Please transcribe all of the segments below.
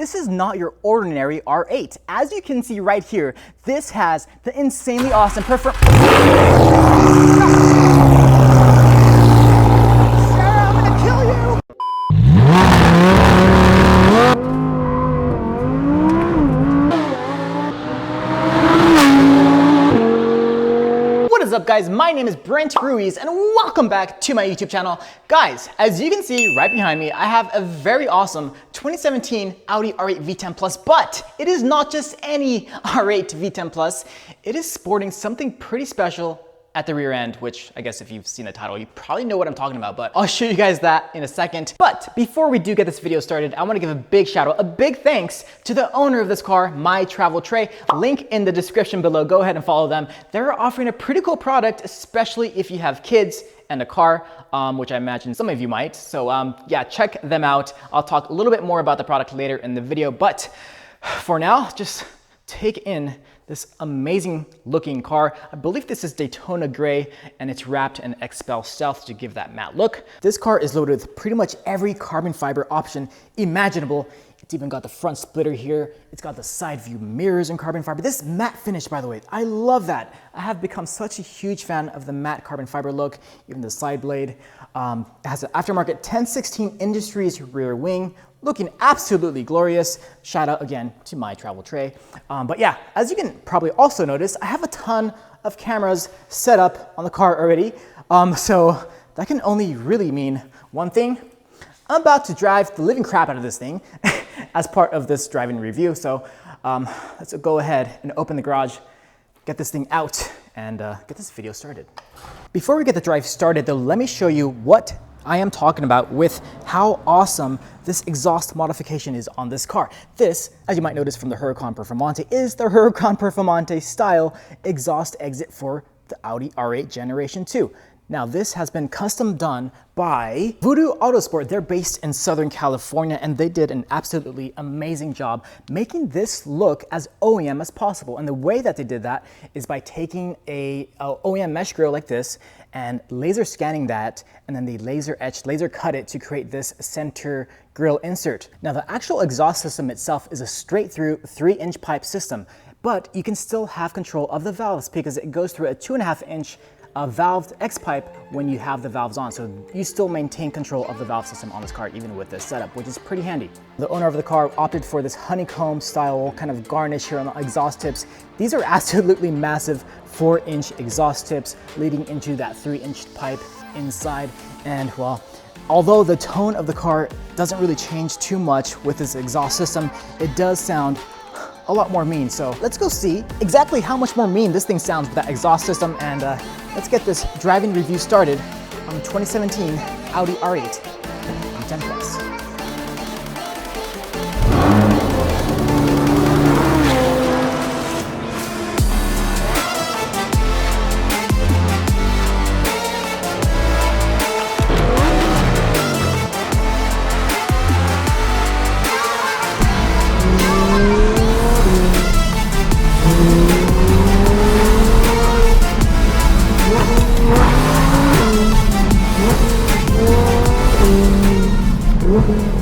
This is not your ordinary R8. As you can see right here, this has the insanely awesome Sarah, I'm gonna kill you! What is up, guys? My name is Brent Ruiz and welcome back to my YouTube channel. Guys, as you can see right behind me, I have a very awesome 2017 Audi R8 V10 Plus, but it is not just any R8 V10 Plus. It is sporting something pretty special at the rear end, which I guess if you've seen the title, you probably know what I'm talking about, but I'll show you guys that in a second. But before we do get this video started, I wanna give a big shout out, a big thanks to the owner of this car, My Travel Tray. Link in the description below, go ahead and follow them. They're offering a pretty cool product, especially if you have kids and a car, which I imagine some of you might. So yeah, check them out. I'll talk a little bit more about the product later in the video, but for now, just take in this amazing looking car. I believe this is Daytona gray and it's wrapped in XPEL Stealth to give that matte look. This car is loaded with pretty much every carbon fiber option imaginable. It's even got the front splitter here. It's got the side view mirrors in carbon fiber. This matte finish, by the way, I love that. I have become such a huge fan of the matte carbon fiber look, even the side blade. It has an aftermarket 1016 Industries rear wing, looking absolutely glorious. Shout out again to My Travel Tray. But yeah, as you can probably also notice, I have a ton of cameras set up on the car already. So that can only really mean one thing. I'm about to drive the living crap out of this thing as part of this driving review. So let's go ahead and open the garage, get this thing out, and get this video started. Before we get the drive started though, let me show you what I am talking about with how awesome this exhaust modification is on this car. This, as you might notice from the Huracan Performante, is the Huracan Performante-style exhaust exit for the Audi R8 Generation 2. Now this has been custom done by Voodoo Autosport. They're based in Southern California and they did an absolutely amazing job making this look as OEM as possible. And the way that they did that is by taking a OEM mesh grill like this and laser scanning that, and then they laser cut it to create this center grill insert. Now the actual exhaust system itself is a straight through 3-inch pipe system, but you can still have control of the valves because it goes through a 2.5-inch valved X-pipe when you have the valves on. So you still maintain control of the valve system on this car even with this setup, which is pretty handy. The owner of the car opted for this honeycomb style kind of garnish here on the exhaust tips. These are absolutely massive 4-inch exhaust tips leading into that 3-inch pipe inside. And well, although the tone of the car doesn't really change too much with this exhaust system, it does sound a lot more mean. So let's go see exactly how much more mean this thing sounds with that exhaust system, and let's get this driving review started on the 2017 Audi R8 V10 Plus.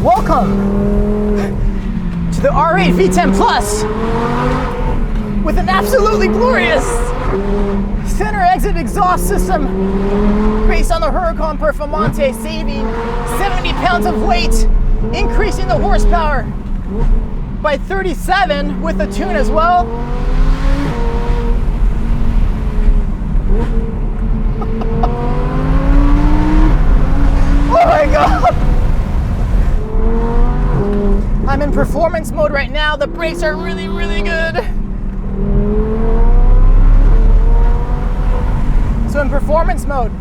Welcome to the R8 V10 Plus with an absolutely glorious center exit exhaust system based on the Huracan Performante, saving 70 pounds of weight, increasing the horsepower by 37 with the tune as well. Oh my God! I'm in performance mode right now. The brakes are really, really good. So in performance mode,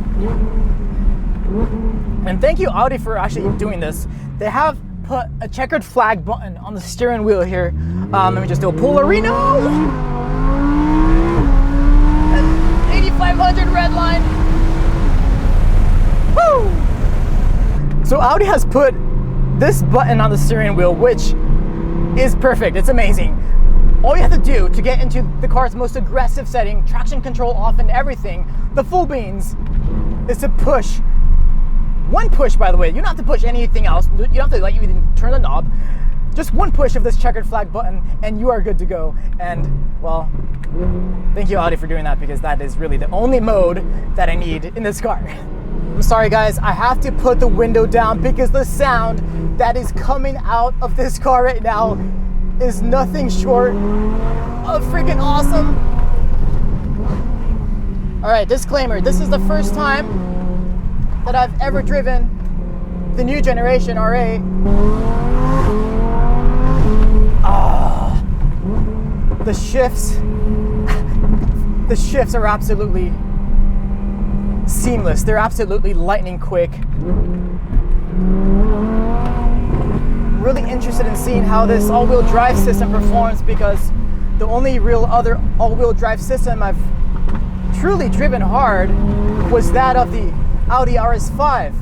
and thank you Audi for actually doing this. They have put a checkered flag button on the steering wheel here. Let me just do a Polarino. 8500 red line. Woo! So Audi has put this button on the steering wheel, which is perfect. It's amazing. All you have to do to get into the car's most aggressive setting, traction control off and everything, the full beans, is to push. One push, by the way. You don't have to push anything else. You don't have to even turn the knob. just one push of this checkered flag button and you are good to go. And well, thank you Audi for doing that, because that is really the only mode that I need in this car. I'm sorry guys, I have to put the window down because the sound that is coming out of this car right now is nothing short of freaking awesome. All right, disclaimer, this is the first time that I've ever driven the new generation R8. The shifts are absolutely seamless. They're absolutely lightning quick. Really interested in seeing how this all-wheel drive system performs, because the only real other all-wheel drive system I've truly driven hard was that of the Audi RS5.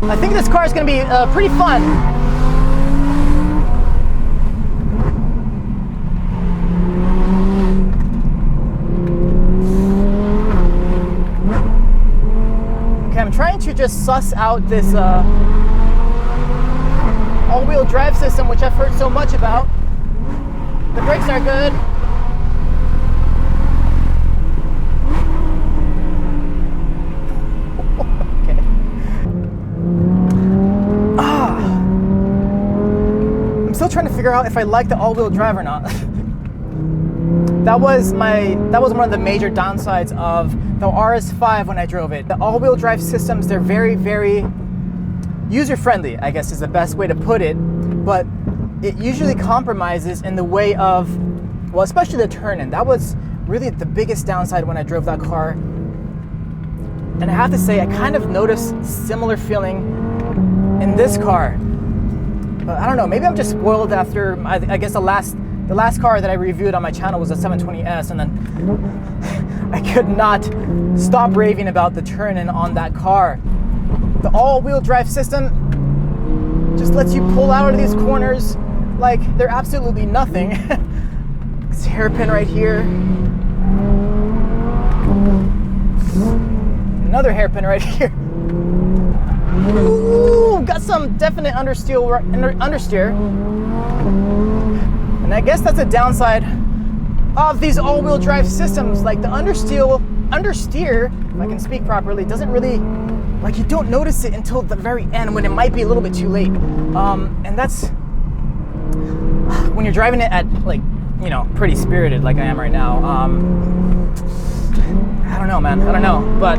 I think this car is going to be pretty fun. Okay, I'm trying to just suss out this all-wheel drive system, which I've heard so much about. The brakes are good. Still trying to figure out if I like the all-wheel drive or not. that was one of the major downsides of the RS5 when I drove it. The all-wheel drive systems, they're very, very user-friendly, I guess is the best way to put it, but it usually compromises in the way of, well, especially the turn-in. That was really the biggest downside when I drove that car. And I have to say, I kind of noticed similar feeling in this car. I don't know, maybe I'm just spoiled after, I guess the last car that I reviewed on my channel was a 720S, and then I could not stop raving about the turn-in on that car. The all-wheel drive system just lets you pull out of these corners like they're absolutely nothing. This hairpin right here. Another hairpin right here. Ooh, got some definite understeer. And I guess that's a downside of these all-wheel drive systems. Like the understeer, if I can speak properly, doesn't really, like, you don't notice it until the very end when it might be a little bit too late. And that's when you're driving it at, like, you know, pretty spirited like I am right now. I don't know, man, I don't know, but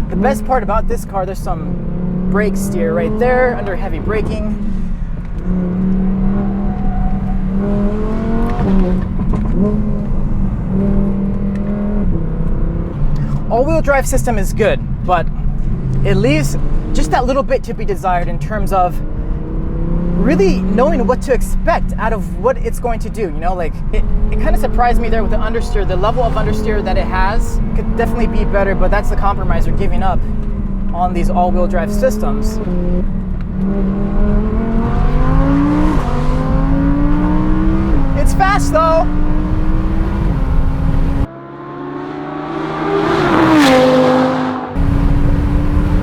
the best part about this car, there's some brake steer right there under heavy braking. All-wheel drive system is good, but it leaves just that little bit to be desired in terms of really knowing what to expect out of what it's going to do. You know, like it kind of surprised me there with the understeer. The level of understeer that it has could definitely be better, but that's the compromise we're giving up on these all-wheel drive systems. It's fast though.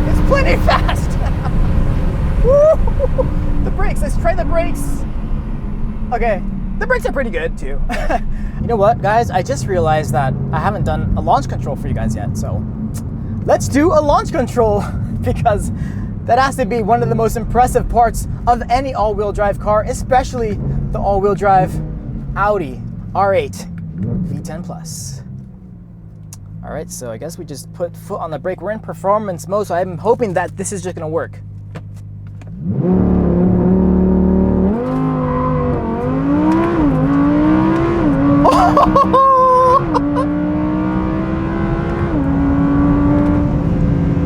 It's plenty fast. The brakes, let's try the brakes. Okay, the brakes are pretty good too. You know what, guys? I just realized that I haven't done a launch control for you guys yet, so let's do a launch control, because that has to be one of the most impressive parts of any all-wheel drive car, especially the all-wheel drive Audi R8 V10 Plus. All right, so I guess we just put foot on the brake. We're in performance mode, so I'm hoping that this is just gonna work.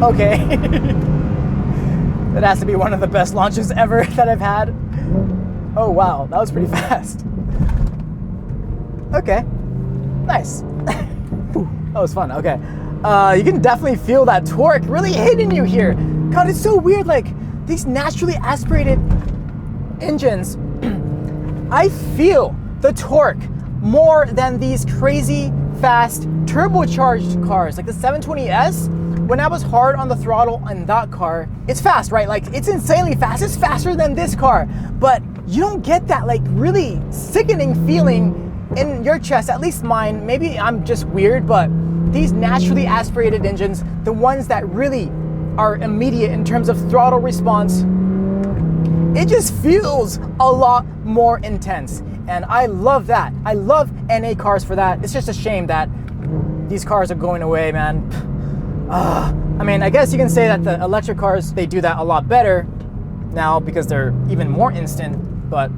Okay. That has to be one of the best launches ever that I've had. Oh wow, that was pretty fast. Okay, nice. That was fun. Okay, you can definitely feel that torque really hitting you here. God, it's so weird, like these naturally aspirated engines, I feel the torque more than these crazy fast turbocharged cars like the 720S. When I was hard on the throttle in that car, it's fast, right? Like, it's insanely fast. It's faster than this car, but you don't get that like really sickening feeling in your chest, at least mine. Maybe I'm just weird, but these naturally aspirated engines, the ones that really are immediate in terms of throttle response, it just feels a lot more intense. And I love that. I love NA cars for that. It's just a shame that these cars are going away, man. I mean, I guess you can say that the electric cars, they do that a lot better now because they're even more instant, but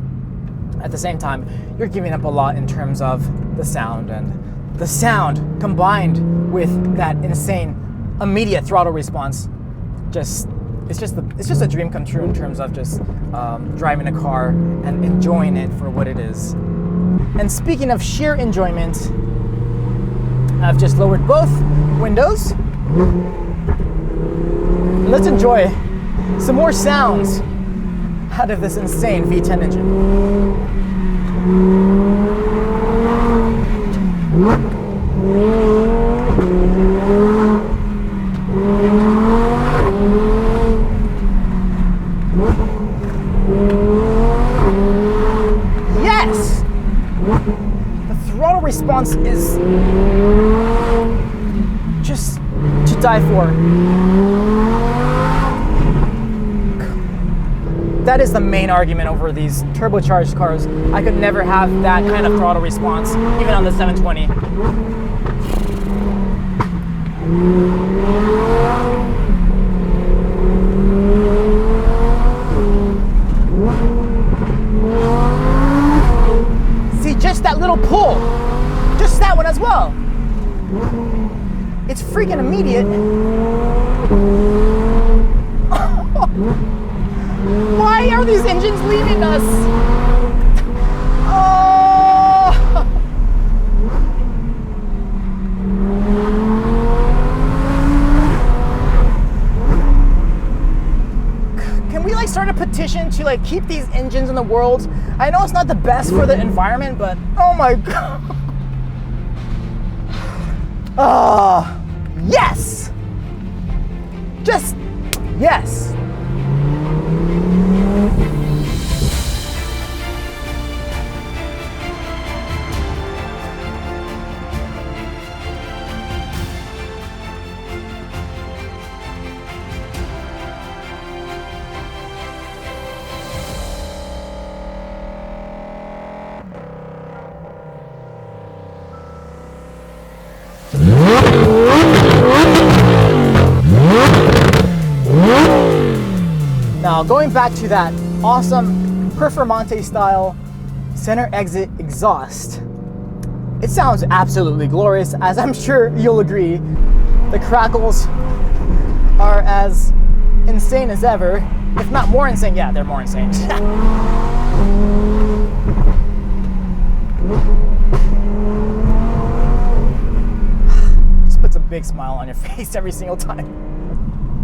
at the same time, you're giving up a lot in terms of the sound, and the sound combined with that insane immediate throttle response, it's just a dream come true in terms of just driving a car and enjoying it for what it is. And speaking of sheer enjoyment, I've just lowered both windows. Let's enjoy some more sounds out of this insane V10 engine. Yes! The throttle response is just to die for. That is the main argument over these turbocharged cars. I could never have that kind of throttle response, even on the 720. See, just that little pull, just that one as well. It's freaking immediate. Why are these engines leaving us? Oh! Can we like start a petition to like keep these engines in the world? I know it's not the best for the environment, but oh my god. Oh, yes! Just yes! Now, going back to that awesome Performante-style center exit exhaust, it sounds absolutely glorious, as I'm sure you'll agree. The crackles are as insane as ever, if not more insane. Yeah, they're more insane. Just puts a big smile on your face every single time.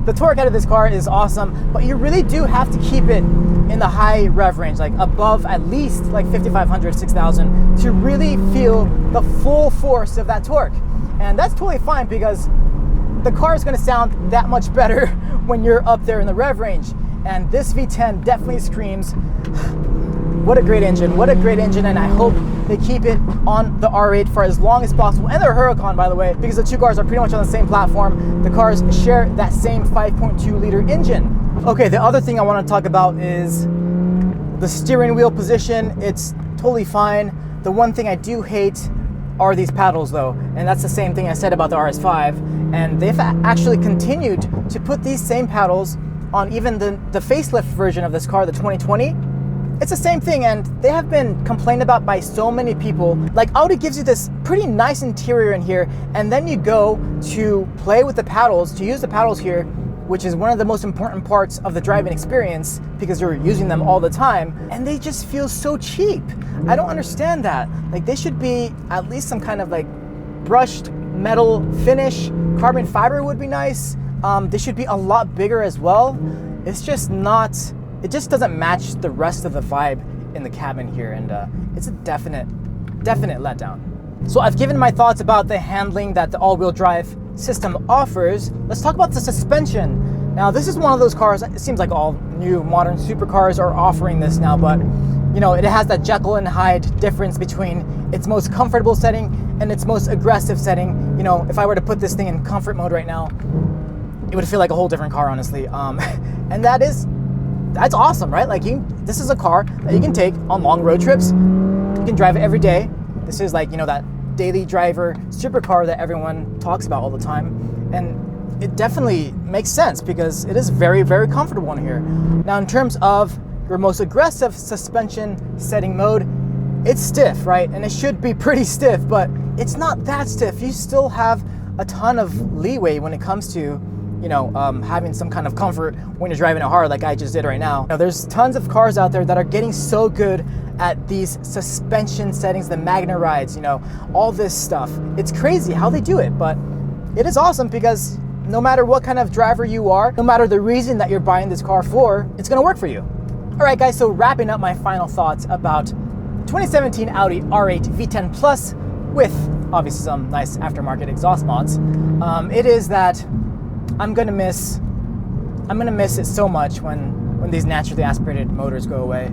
The torque out of this car is awesome, but you really do have to keep it in the high rev range, like above at least like 5,500, 6,000 to really feel the full force of that torque. And that's totally fine because the car is gonna sound that much better when you're up there in the rev range. And this V10 definitely screams, what a great engine, and I hope they keep it on the R8 for as long as possible, and the Huracan, by the way, because the two cars are pretty much on the same platform. The cars share that same 5.2 liter engine. Okay, the other thing I want to talk about is the steering wheel position. It's totally fine. The one thing I do hate are these paddles though, and that's the same thing I said about the RS5, and they've actually continued to put these same paddles on even the facelift version of this car, the 2020. It's the same thing, and they have been complained about by so many people. Like, Audi gives you this pretty nice interior in here, and then you go to play with the paddles, to use the paddles here, which is one of the most important parts of the driving experience because you're using them all the time, and they just feel so cheap. I don't understand that. Like, they should be at least some kind of like brushed metal finish. Carbon fiber would be nice. They should be a lot bigger as well. It's just not, it just doesn't match the rest of the vibe in the cabin here, and it's a definite definite letdown. So I've given my thoughts about the handling that the all-wheel drive system offers. Let's talk about the suspension. Now, this is one of those cars, it seems like all new modern supercars are offering this now, but you know, it has that Jekyll and Hyde difference between its most comfortable setting and its most aggressive setting. You know, if I were to put this thing in comfort mode right now, it would feel like a whole different car, honestly. And that's awesome, right? Like, this is a car that you can take on long road trips. You can drive it every day. This is like, you know, that daily driver supercar that everyone talks about all the time. And it definitely makes sense because it is very, very comfortable in here. Now, in terms of your most aggressive suspension setting mode, it's stiff, right? And it should be pretty stiff, but it's not that stiff. You still have a ton of leeway when it comes to, you know, having some kind of comfort when you're driving it hard like I just did right now. Now, there's tons of cars out there that are getting so good at these suspension settings, the Magna rides, you know, all this stuff. It's crazy how they do it, but it is awesome because no matter what kind of driver you are, no matter the reason that you're buying this car for, it's gonna work for you. All right, guys, so wrapping up my final thoughts about 2017 Audi R8 V10 Plus with obviously some nice aftermarket exhaust mods, it is that I'm gonna miss it so much when these naturally aspirated motors go away.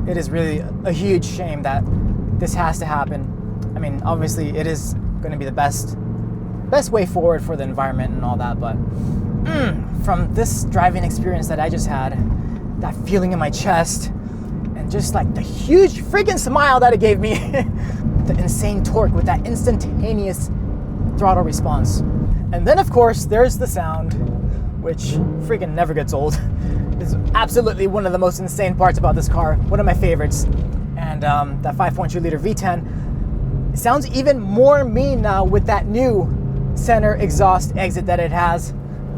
It is really a huge shame that this has to happen. I mean, obviously it is gonna be the best way forward for the environment and all that, but from this driving experience that I just had, that feeling in my chest, and just like the huge freaking smile that it gave me, the insane torque with that instantaneous throttle response. And then of course, there's the sound, which freaking never gets old. It's absolutely one of the most insane parts about this car, one of my favorites. And that 5.2 liter V10, it sounds even more mean now with that new center exhaust exit that it has.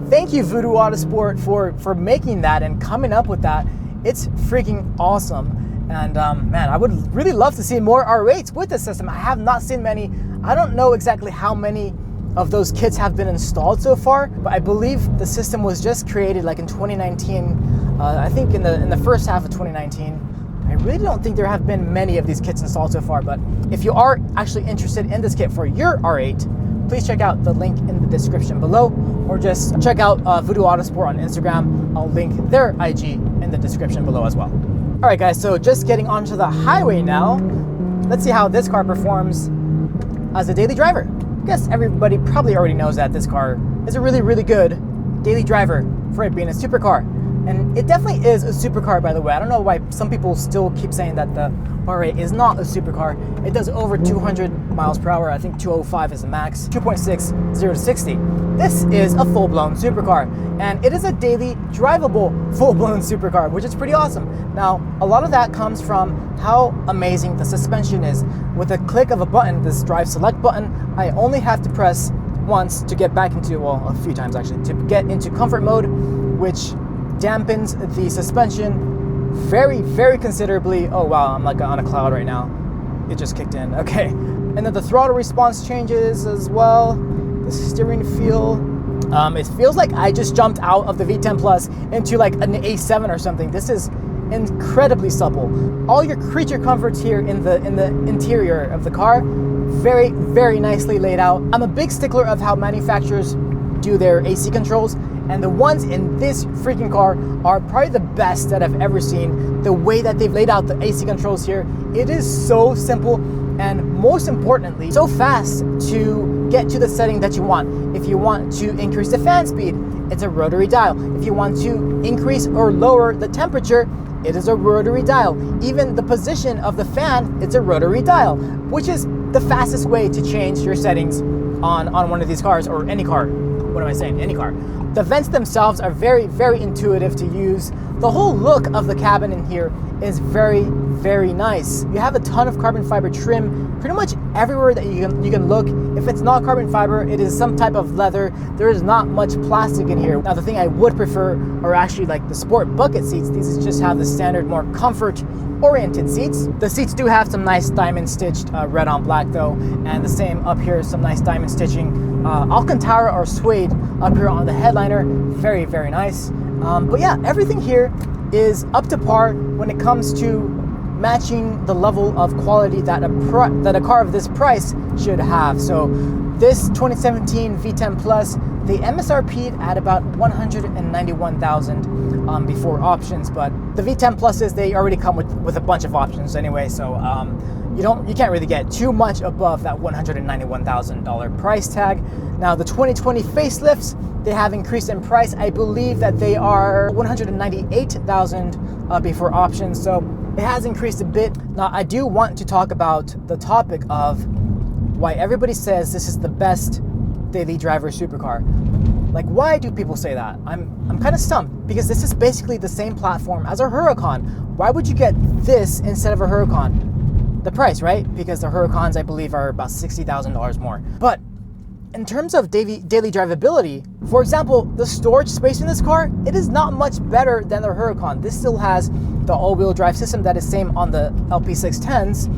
Thank you, Voodoo Autosport, for making that and coming up with that. It's freaking awesome. And man, I would really love to see more R8s with this system. I have not seen many. I don't know exactly how many of those kits have been installed so far, but I believe the system was just created like in 2019. I think in the first half of 2019. I really don't think there have been many of these kits installed so far, but if you are actually interested in this kit for your R8, please check out the link in the description below, or just check out Voodoo Autosport on Instagram. I'll link their IG in the description below as well. All right, guys, so just getting onto the highway now. Let's see how this car performs as a daily driver. I guess everybody probably already knows that this car is a really, really good daily driver for it being a supercar. And it definitely is a supercar, by the way. I don't know why some people still keep saying that the R8 is not a supercar. It does over 200 miles per hour. I think 205 is the max, 2.6, 0 to 60. This is a full-blown supercar, and it is a daily drivable full-blown supercar, which is pretty awesome. Now, a lot of that comes from how amazing the suspension is. With a click of a button, this drive select button, I only have to press once to get back into, well, a few times actually, to get into comfort mode, which dampens the suspension very, very considerably. Oh wow, I'm like on a cloud right now. It just kicked in. Okay. And then the throttle response changes as well. The steering feel. It feels like I just jumped out of the V10 Plus into like an A7 or something. This is incredibly supple. All your creature comforts here in the interior of the car, very, very nicely laid out. I'm a big stickler of how manufacturers do their AC controls, and the ones in this freaking car are probably the best that I've ever seen. The way that they've laid out the AC controls here, it is so simple, and most importantly, so fast to get to the setting that you want. If you want to increase the fan speed, it's a rotary dial. If you want to increase or lower the temperature, it is a rotary dial. Even the position of the fan, it's a rotary dial, which is the fastest way to change your settings on one of these cars, or any car. What am I saying? Any car. The vents themselves are very, very intuitive to use. The whole look of the cabin in here is very, very nice. You have a ton of carbon fiber trim pretty much everywhere that you can look. If it's not carbon fiber, it is some type of leather. There is not much plastic in here. Now, the thing I would prefer are actually like the sport bucket seats. These just have the standard, more comfort-oriented seats. The seats do have some nice diamond stitched red on black though, and the same up here, some nice diamond stitching. Alcantara or suede up here on the headliner, very, very nice. But yeah, everything here is up to par when it comes to matching the level of quality that a car of this price should have. So this 2017 V10 Plus, they MSRP'd at about $191,000 before options, but the V10 Pluses, they already come with a bunch of options anyway, so you can't really get too much above that $191,000 price tag. Now the 2020 facelifts, they have increased in price. I believe that they are $198,000 before options, so it has increased a bit. Now I do want to talk about the topic of why everybody says this is the best daily driver supercar. Like, why do people say that? I'm kind of stumped, because this is basically the same platform as a Huracan. Why would you get this instead of a Huracan? The price, right? Because the Huracans, I believe, are about $60,000 more. But in terms of daily drivability, for example, the storage space in this car, it is not much better than the Huracan. This still has the all-wheel drive system that is same on the LP610s,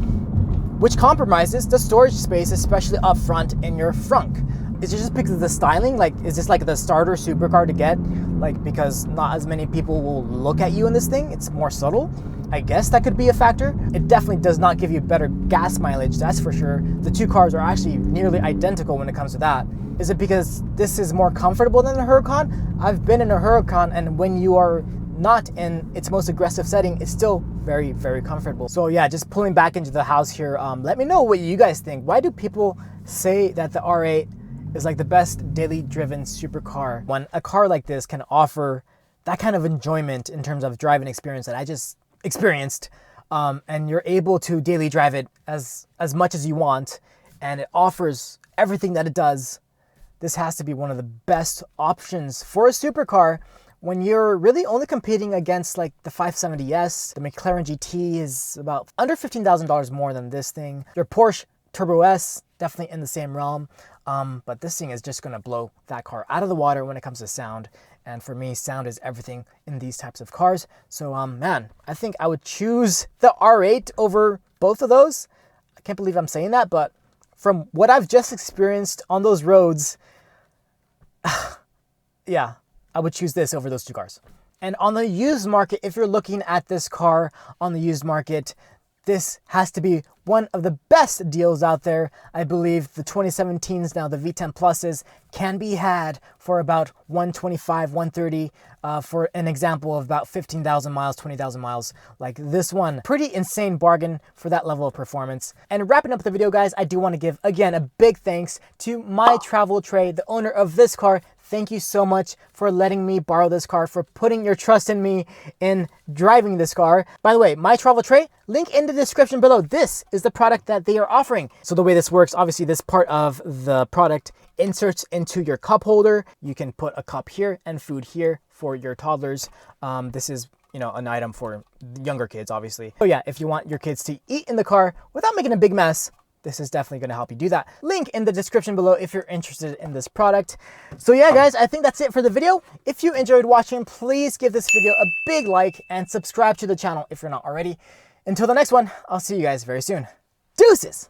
which compromises the storage space, especially up front in your frunk. Is it just because of the styling? Like, is this like the starter supercar to get? Like, because not as many people will look at you in this thing? It's more subtle? I guess that could be a factor. It definitely does not give you better gas mileage, that's for sure. The two cars are actually nearly identical when it comes to that. Is it because this is more comfortable than the Huracan? I've been in a Huracan, and when you are not in its most aggressive setting, it's still very, very comfortable. So yeah, just pulling back into the house here, let me know what you guys think. Why do people say that the R8 is like the best daily driven supercar, when a car like this can offer that kind of enjoyment in terms of driving experience that I just experienced, and you're able to daily drive it as much as you want, and it offers everything that it does? This has to be one of the best options for a supercar when you're really only competing against like the 570S. The McLaren GT is about under $15,000 more than this thing. Your Porsche Turbo S, definitely in the same realm. But this thing is just gonna blow that car out of the water when it comes to sound. And for me, sound is everything in these types of cars. So man, I think I would choose the R8 over both of those. I can't believe I'm saying that, but from what I've just experienced on those roads, yeah, I would choose this over those two cars. And on the used market, if you're looking at this car on the used market, this has to be one of the best deals out there. I believe the 2017s, now the V10 Pluses, can be had for about $125, $130, for an example of about 15,000 miles, 20,000 miles. Like this one, pretty insane bargain for that level of performance. And wrapping up the video, guys, I do want to give, again, a big thanks to My Travel Tray, the owner of this car. Thank you so much for letting me borrow this car, for putting your trust in me in driving this car. By the way, My Travel Tray, link in the description below. This is the product that they are offering. So the way this works, obviously this part of the product inserts into your cup holder. You can put a cup here and food here for your toddlers. This is, you know, an item for younger kids, obviously. So yeah, if you want your kids to eat in the car without making a big mess, this is definitely going to help you do that. Link in the description below if you're interested in this product. So yeah, guys, I think that's it for the video. If you enjoyed watching, please give this video a big like and subscribe to the channel if you're not already. Until the next one, I'll see you guys very soon. Deuces!